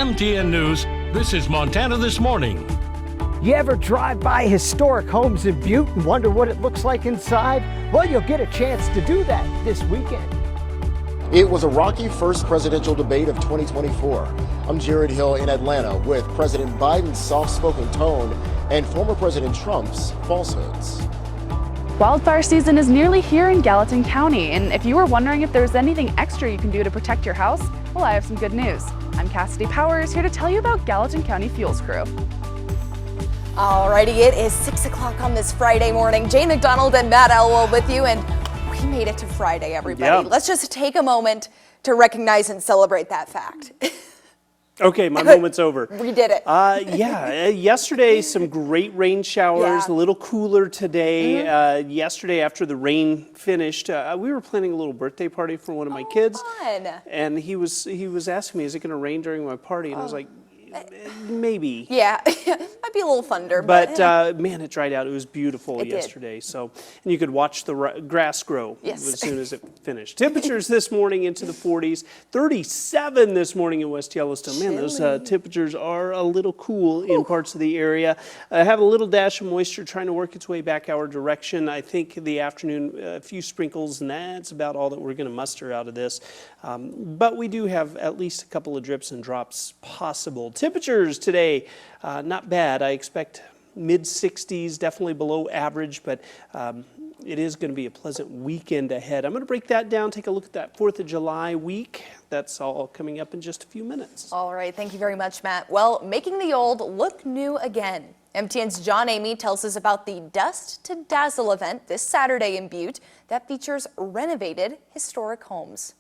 MTN News, this is Montana This Morning. You ever drive by historic homes in Butte and wonder what it looks like inside? Well, you'll get a chance to do that this weekend. It was a rocky first presidential debate of 2024. I'm Jared Hill in Atlanta with President Biden's soft-spoken tone and former President Trump's falsehoods. Wildfire season is nearly here in Gallatin County, and if you were wondering if there's anything extra you can do to protect your house, well, I have some good news. I'm Cassidy Powers, here to tell you about Gallatin County Fuels Crew. Alrighty, it is 6 o'clock on this Friday morning. Jane McDonald and Matt Elwell with you, and we made it to Friday, everybody. Yeah. Let's just take a moment to recognize and celebrate that fact. Okay, my moment's over. We did it. Yesterday, some great rain showers, Yeah. a little cooler today. Yesterday, after the rain finished, we were planning a little birthday party for one of my kids. Fun. And he was asking me, is it going to rain during my party? And I was like, maybe. Yeah, might be a little thunder, But man, it dried out. It was beautiful It did. yesterday. So, and you could watch the grass grow Yes. as soon as it finished. Temperatures this morning into the 40s, 37 this morning in West Yellowstone. Man, those temperatures are a little cool in parts of the area. Have a little dash of moisture trying to work its way back our direction. I think the afternoon, a few sprinkles, and that's about all that we're going to muster out of this. But we do have at least a couple of drips and drops possible. Temperatures today, not bad. I expect mid-60s, definitely below average, but it is going to be a pleasant weekend ahead. I'm going to break that down, take a look at that 4th of July week. That's all coming up in just a few minutes. All right, thank you very much, Matt. Well, making the old look new again. MTN's John Amy tells us about the Dust to Dazzle event this Saturday in Butte that features renovated historic homes.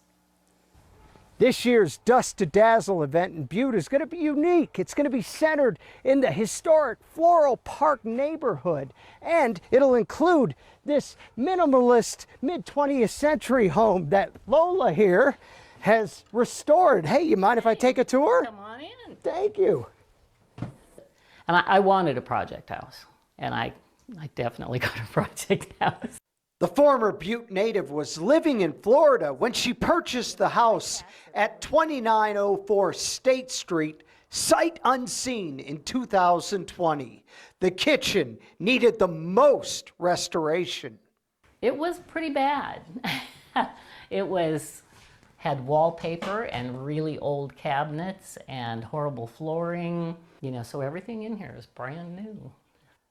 This year's Dust to Dazzle event in Butte is going to be unique. It's going to be centered in the historic Floral Park neighborhood, and it'll include this minimalist mid-20th century home that Lola here has restored. Hey, you mind if I take a tour? Come on in. Thank you. And I wanted a project house, and I definitely got a project house. The former Butte native was living in Florida when she purchased the house at 2904 State Street, sight unseen, in 2020. The kitchen needed the most restoration. It was pretty bad. It had wallpaper and really old cabinets and horrible flooring, so everything in here is brand new.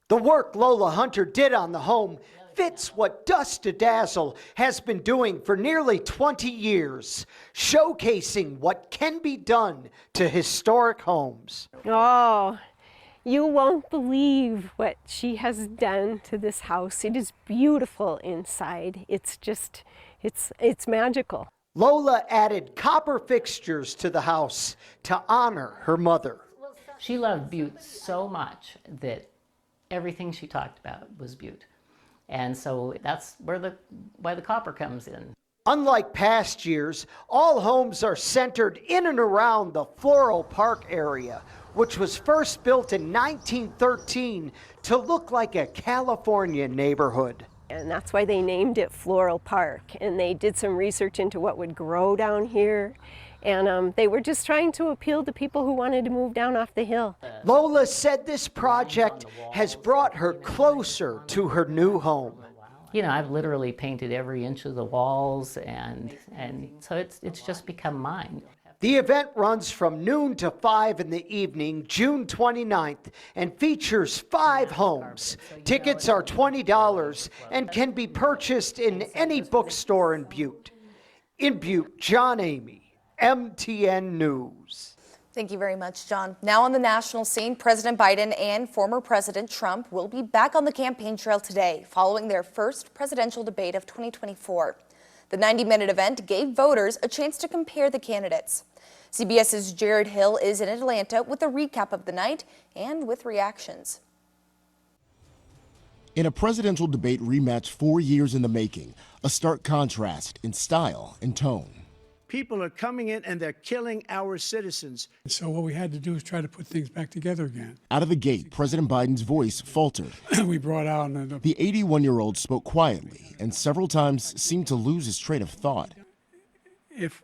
The work Lola Hunter did on the home fits what Dust to Dazzle has been doing for nearly 20 years, showcasing what can be done to historic homes. Oh, you won't believe what she has done to this house. It is beautiful inside. It's just, it's magical. Lola added copper fixtures to the house to honor her mother. She loved Butte so much that everything she talked about was Butte. And so that's why the copper comes in. Unlike past years, all homes are centered in and around the Floral Park area, which was first built in 1913 to look like a California neighborhood. And that's why they named it Floral Park. And they did some research into what would grow down here. And they were just trying to appeal to people who wanted to move down off the hill. Lola said this project has brought her closer to her new home. I've literally painted every inch of the walls, and so it's just become mine. The event runs from noon to 5 in the evening, June 29th, and features 5 homes. Tickets are $20 and can be purchased in any bookstore in Butte. In Butte, John Amy, MTN News. Thank you very much, John. Now on the national scene, President Biden and former President Trump will be back on the campaign trail today following their first presidential debate of 2024. The 90-minute event gave voters a chance to compare the candidates. CBS's Jared Hill is in Atlanta with a recap of the night and with reactions. In a presidential debate rematch 4 years in the making, a stark contrast in style and tone. People are coming in and they're killing our citizens. So what we had to do is try to put things back together again. Out of the gate, President Biden's voice faltered. We brought out... The 81-year-old spoke quietly and several times seemed to lose his train of thought. If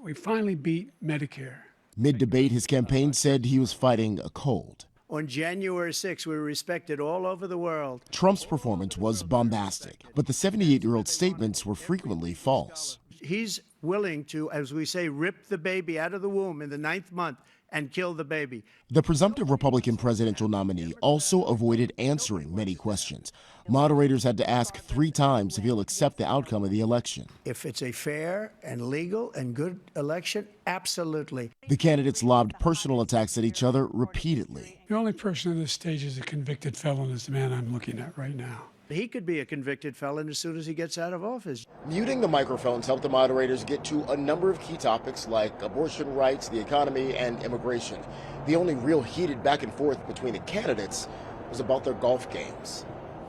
we finally beat Medicare, Mid-debate, his campaign said he was fighting a cold. On January 6th, we were respected all over the world. Trump's performance was bombastic, but the 78-year-old's statements were frequently false. He's willing to, as we say, rip the baby out of the womb in the 9th month and kill the baby. The presumptive Republican presidential nominee also avoided answering many questions. Moderators had to ask 3 times if he'll accept the outcome of the election. If it's a fair and legal and good election, absolutely. The candidates lobbed personal attacks at each other repeatedly. The only person on this stage is a convicted felon is the man I'm looking at right now. He could be a convicted felon as soon as he gets out of office. Muting the microphones helped the moderators get to a number of key topics like abortion rights, the economy, and immigration. The only real heated back and forth between the candidates was about their golf games.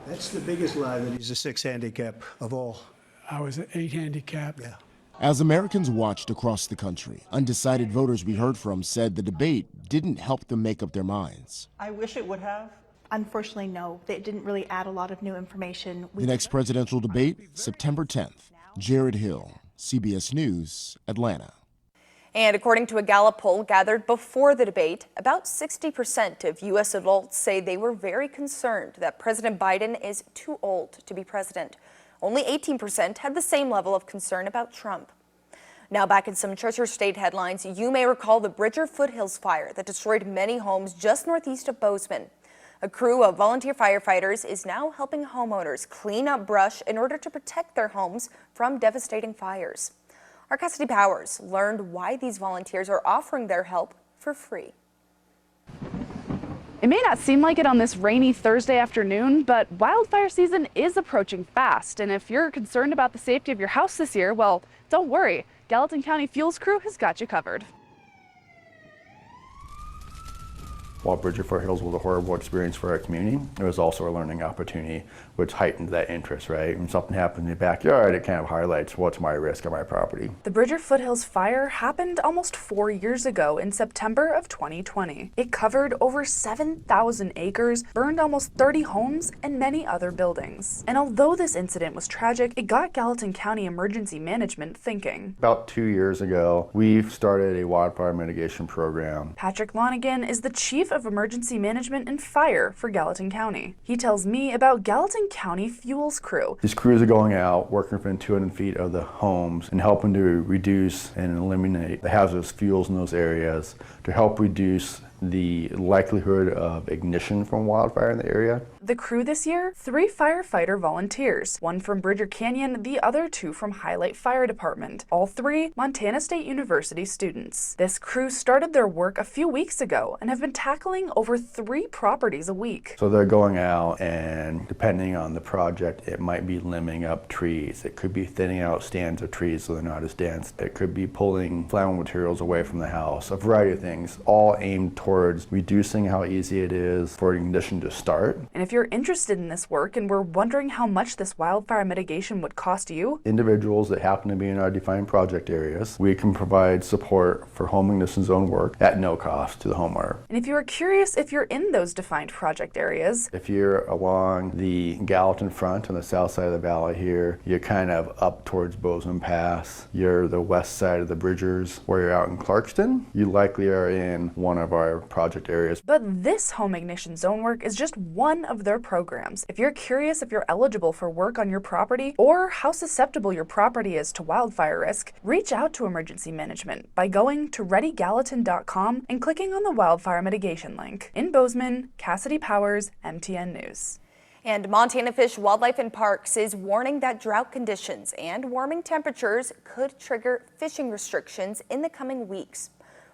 That's the biggest lie, that he's a 6 handicap of all. I was an 8 handicap. Yeah. As Americans watched across the country, undecided voters we heard from said the debate didn't help them make up their minds. I wish it would have. Unfortunately, no. It didn't really add a lot of new information. The next presidential debate, September 10th. Jared Hill, CBS News, Atlanta. And according to a Gallup poll gathered before the debate, about 60% of U.S. adults say they were very concerned that President Biden is too old to be president. Only 18% had the same level of concern about Trump. Now back in some Treasure State headlines, you may recall the Bridger Foothills fire that destroyed many homes just northeast of Bozeman. A crew of volunteer firefighters is now helping homeowners clean up brush in order to protect their homes from devastating fires. Our Cassidy Powers learned why these volunteers are offering their help for free. It may not seem like it on this rainy Thursday afternoon, but wildfire season is approaching fast. And if you're concerned about the safety of your house this year, well, don't worry. Gallatin County Fuels Crew has got you covered. While Bridger Foothills was a horrible experience for our community, it was also a learning opportunity, which heightened that interest, right? When something happens in the backyard, it kind of highlights what's my risk of my property. The Bridger Foothills fire happened almost 4 years ago in September of 2020. It covered over 7,000 acres, burned almost 30 homes, and many other buildings. And although this incident was tragic, it got Gallatin County Emergency Management thinking. About 2 years ago, we've started a wildfire mitigation program. Patrick Lonigan is the Chief of Emergency Management and Fire for Gallatin County. He tells me about Gallatin County Fuels Crew. These crews are going out, working within 200 feet of the homes and helping to reduce and eliminate the hazardous fuels in those areas to help reduce the likelihood of ignition from wildfire in the area. The crew this year, 3 firefighter volunteers, 1 from Bridger Canyon, the other 2 from Highlight Fire Department, all 3 Montana State University students. This crew started their work a few weeks ago and have been tackling over 3 properties a week. So they're going out and depending on the project, it might be limbing up trees. It could be thinning out stands of trees so they're not as dense. It could be pulling flammable materials away from the house, a variety of things, all aimed towards reducing how easy it is for ignition to start. And if you're interested in this work and were wondering how much this wildfire mitigation would cost you, individuals that happen to be in our defined project areas, we can provide support for home ignition zone work at no cost to the homeowner. And if you are curious if you're in those defined project areas, if you're along the Gallatin front on the south side of the valley here, you're kind of up towards Bozeman Pass, you're the west side of the Bridgers, where you're out in Clarkston, you likely are in one of our project areas. But this home ignition zone work is just one of their programs. If you're curious if you're eligible for work on your property or how susceptible your property is to wildfire risk, reach out to Emergency Management by going to readygallatin.com and clicking on the wildfire mitigation link. In Bozeman, Cassidy Powers, MTN News. And Montana Fish, Wildlife and Parks is warning that drought conditions and warming temperatures could trigger fishing restrictions in the coming weeks.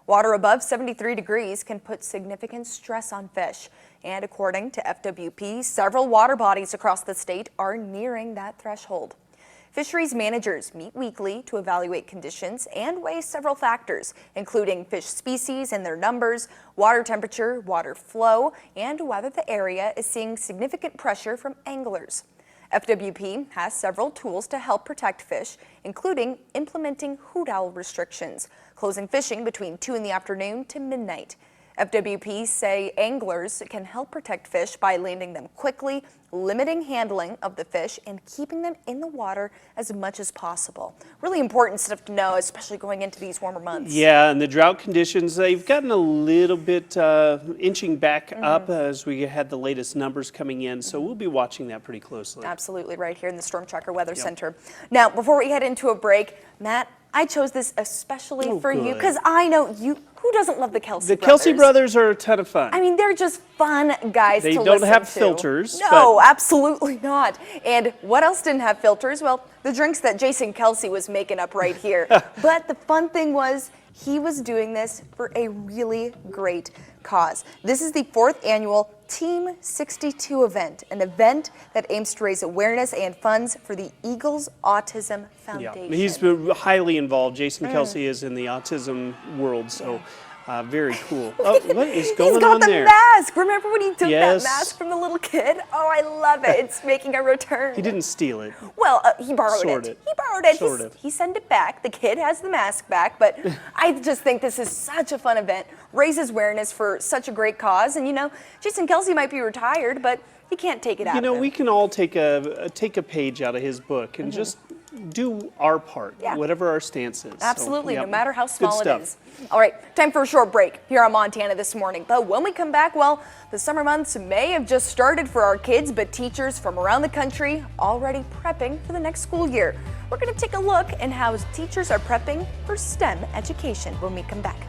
Water above 73 degrees can put significant stress on fish. And according to FWP, several water bodies across the state are nearing that threshold. Fisheries managers meet weekly to evaluate conditions and weigh several factors, including fish species and their numbers, water temperature, water flow, and whether the area is seeing significant pressure from anglers. FWP has several tools to help protect fish, including implementing hoot owl restrictions, closing fishing between 2 in the afternoon to midnight. FWP say anglers can help protect fish by landing them quickly, limiting handling of the fish, and keeping them in the water as much as possible. Really important stuff to know, especially going into these warmer months. Yeah, and the drought conditions, they've gotten a little bit inching back up as we had the latest numbers coming in, so we'll be watching that pretty closely. Absolutely, right here in the Storm Tracker Weather Center. Now, before we head into a break, Matt, I chose this especially for you because I know you. Who doesn't love the Kelsey brothers? The Kelsey brothers are a ton of fun. I mean, they're just fun guys to listen to. They don't have filters. No, absolutely not. And what else didn't have filters? Well, the drinks that Jason Kelsey was making up right here. But the fun thing was, he was doing this for a really great cause. This is the 4th annual Team 62 event, an event that aims to raise awareness and funds for the Eagles Autism Foundation. Yeah, he's been highly involved. Jason Kelsey is in the autism world, so very cool. Oh, what is going on there? He's got the mask. Remember when he took that mask from the little kid? Oh, I love it. It's making a return. He didn't steal it. Well, he borrowed it. He borrowed it. Sort of. He sent it back. The kid has the mask back, but I just think this is such a fun event. Raises awareness for such a great cause. And, you know, Jason Kelsey might be retired, but he can't take it out of him. You know, we can all take a page out of his book and just do our part, whatever our stance is. Absolutely, so, no matter how small it is. All right, time for a short break here on Montana This Morning. But when we come back, well, the summer months may have just started for our kids, but teachers from around the country already prepping for the next school year. We're going to take a look at how teachers are prepping for STEM education when we come back.